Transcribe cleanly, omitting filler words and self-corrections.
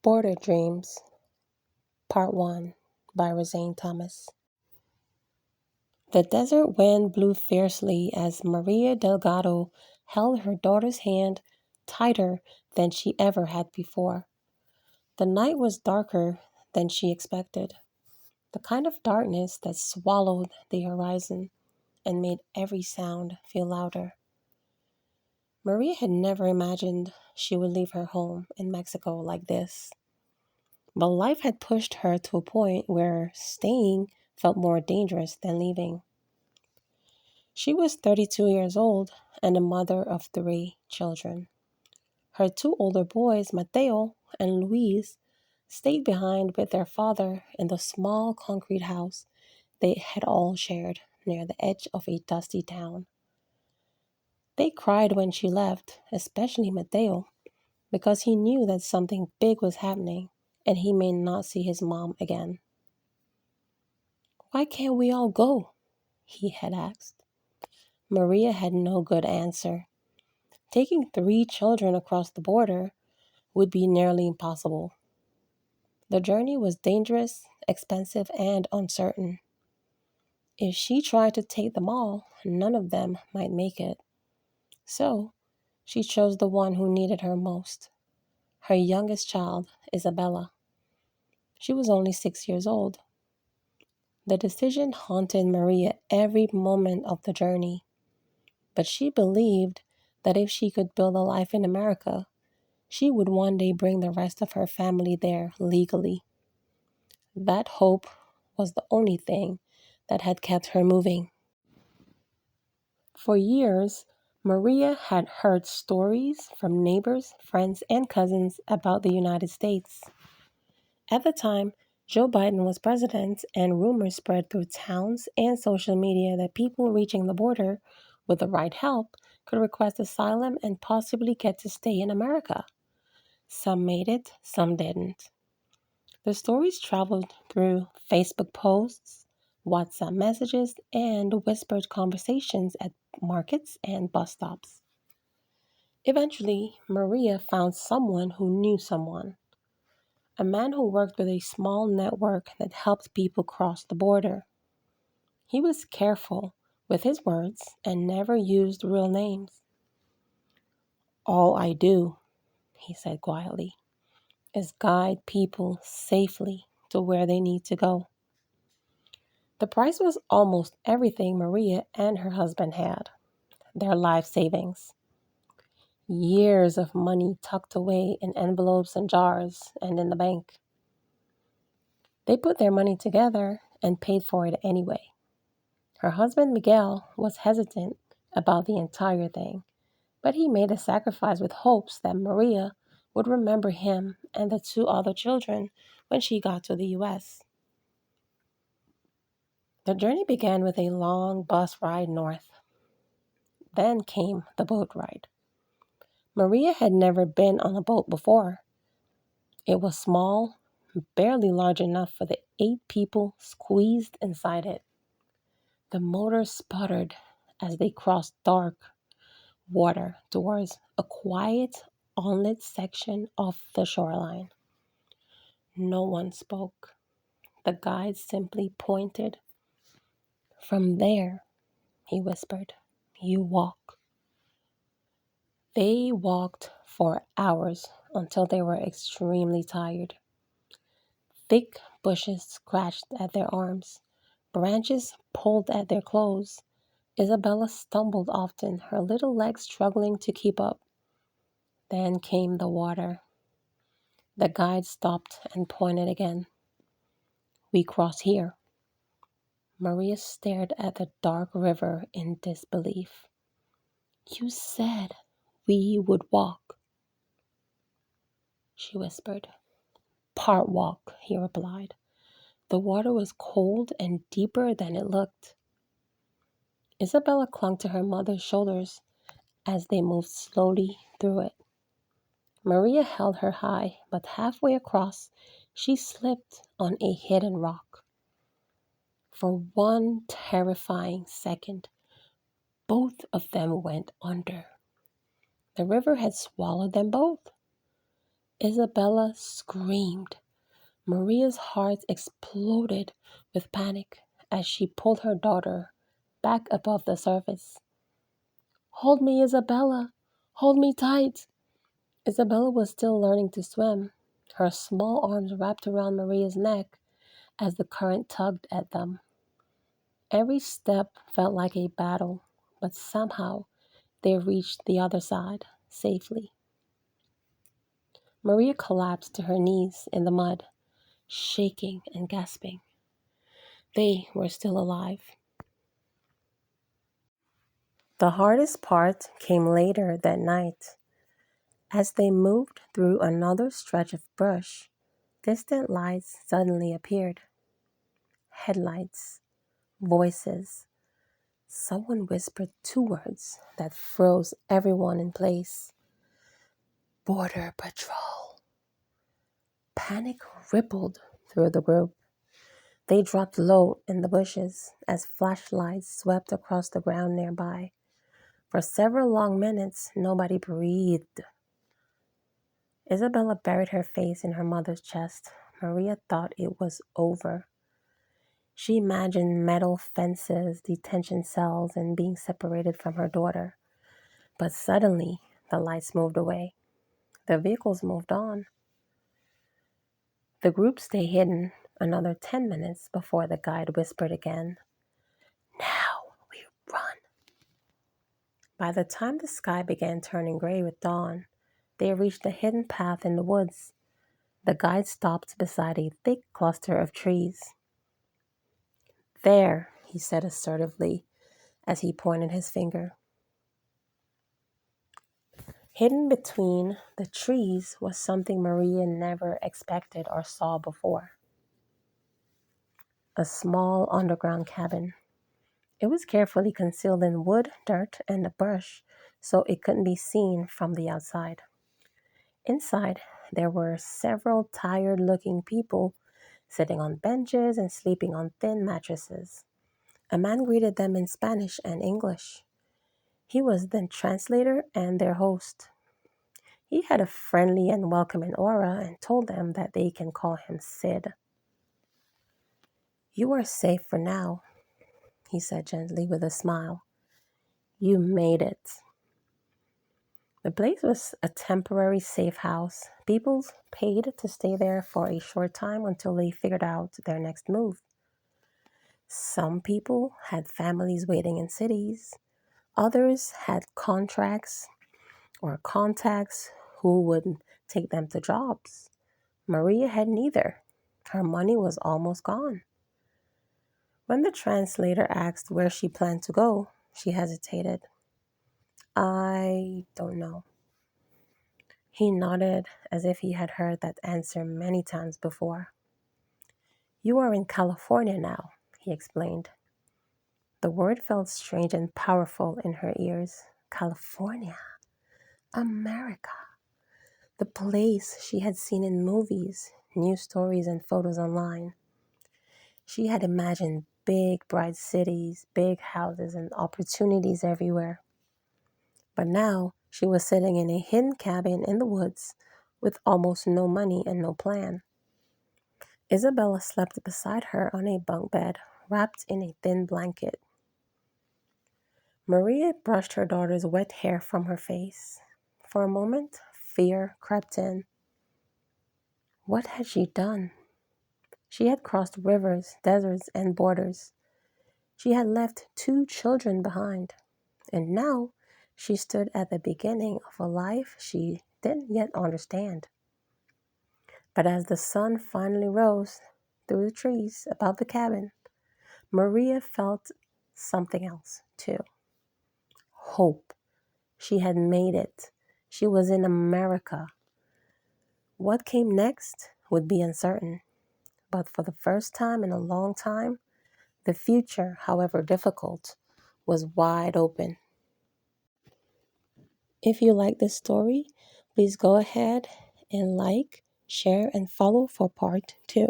Border Dreams, Part 1 by Rosaine Thomas. The desert wind blew fiercely as Maria Delgado held her daughter's hand tighter than she ever had before. The night was darker than she expected, the kind of darkness that swallowed the horizon and made every sound feel louder. Maria had never imagined she would leave her home in Mexico like this. But life had pushed her to a point where staying felt more dangerous than leaving. She was 32 years old and a mother of three children. Her two older boys, Mateo and Luis, stayed behind with their father in the small concrete house they had all shared near the edge of a dusty town. They cried when she left, especially Mateo, because he knew that something big was happening and he may not see his mom again. "Why can't we all go?" he had asked. Maria had no good answer. Taking three children across the border would be nearly impossible. The journey was dangerous, expensive, and uncertain. If she tried to take them all, none of them might make it. So, she chose the one who needed her most, her youngest child, Isabella. She was only 6 years old. The decision haunted Maria every moment of the journey, but she believed that if she could build a life in America, she would one day bring the rest of her family there legally. That hope was the only thing that had kept her moving. For years, Maria had heard stories from neighbors, friends, and cousins about the United States. At the time, Joe Biden was president, and rumors spread through towns and social media that people reaching the border with the right help could request asylum and possibly get to stay in America. Some made it, some didn't. The stories traveled through Facebook posts, WhatsApp messages, and whispered conversations at markets and bus stops. Eventually, Maria found someone who knew someone, a man who worked with a small network that helped people cross the border. He was careful with his words and never used real names. "All I do," he said quietly, "is guide people safely to where they need to go." The price was almost everything Maria and her husband had, their life savings. Years of money tucked away in envelopes and jars and in the bank. They put their money together and paid for it anyway. Her husband Miguel was hesitant about the entire thing, but he made a sacrifice with hopes that Maria would remember him and the two other children when she got to the US. The journey began with a long bus ride north. Then came the boat ride. Maria had never been on a boat before. It was small, barely large enough for the 8 people squeezed inside it. The motor sputtered as they crossed dark water towards a quiet, unlit section of the shoreline. No one spoke. The guide simply pointed. "From there," he whispered, "you walk." They walked for hours until they were extremely tired. Thick bushes scratched at their arms. Branches pulled at their clothes. Isabella stumbled often, her little legs struggling to keep up. Then came the water. The guide stopped and pointed again. "We cross here." Maria stared at the dark river in disbelief. "You said we would walk," she whispered. "Part walk," he replied. The water was cold and deeper than it looked. Isabella clung to her mother's shoulders as they moved slowly through it. Maria held her high, but halfway across, she slipped on a hidden rock. For one terrifying second, both of them went under. The river had swallowed them both. Isabella screamed. Maria's heart exploded with panic as she pulled her daughter back above the surface. Hold me, Isabella! Hold me tight! Isabella was still learning to swim, her small arms wrapped around Maria's neck as the current tugged at them. Every step felt like a battle, but somehow they reached the other side safely. Maria collapsed to her knees in the mud, shaking and gasping. They were still alive. The hardest part came later that night. As they moved through another stretch of brush, distant lights suddenly appeared. Headlights, voices. Someone whispered two words that froze everyone in place. Border Patrol. Panic rippled through the group. They dropped low in the bushes as flashlights swept across the ground nearby. For several long minutes, nobody breathed. Isabella buried her face in her mother's chest. Maria thought it was over. She imagined metal fences, detention cells, and being separated from her daughter. But suddenly, the lights moved away. The vehicles moved on. The group stayed hidden another 10 minutes before the guide whispered again, "Now we run." By the time the sky began turning gray with dawn, they reached a hidden path in the woods. The guide stopped beside a thick cluster of trees. "There," he said assertively as he pointed his finger. Hidden between the trees was something Maria never expected or saw before. A small underground cabin. It was carefully concealed in wood, dirt, and a brush, so it couldn't be seen from the outside. Inside, there were several tired-looking people sitting on benches and sleeping on thin mattresses. A man greeted them in Spanish and English. He was the translator and their host. He had a friendly and welcoming aura and told them that they can call him Sid. "You are safe for now," he said gently with a smile. "You made it." The place was a temporary safe house. People paid to stay there for a short time until they figured out their next move. Some people had families waiting in cities. Others had contracts or contacts who would take them to jobs. Maria had neither. Her money was almost gone. When the translator asked where she planned to go, she hesitated. "I don't know." He nodded as if he had heard that answer many times before. "You are in California now," he explained. The word felt strange and powerful in her ears. California. America. The place she had seen in movies, news stories, and photos online. She had imagined big, bright cities, big houses, and opportunities everywhere. But now she was sitting in a hidden cabin in the woods with almost no money and no plan. Isabella slept beside her on a bunk bed, wrapped in a thin blanket. Maria brushed her daughter's wet hair from her face. For a moment, fear crept in. What had she done? She had crossed rivers, deserts, and borders. She had left two children behind, and now she stood at the beginning of a life she didn't yet understand. But as the sun finally rose through the trees above the cabin, Maria felt something else, too. Hope. She had made it. She was in America. What came next would be uncertain, but for the first time in a long time, the future, however difficult, was wide open. If you like this story, please go ahead and like, share, and follow for part 2.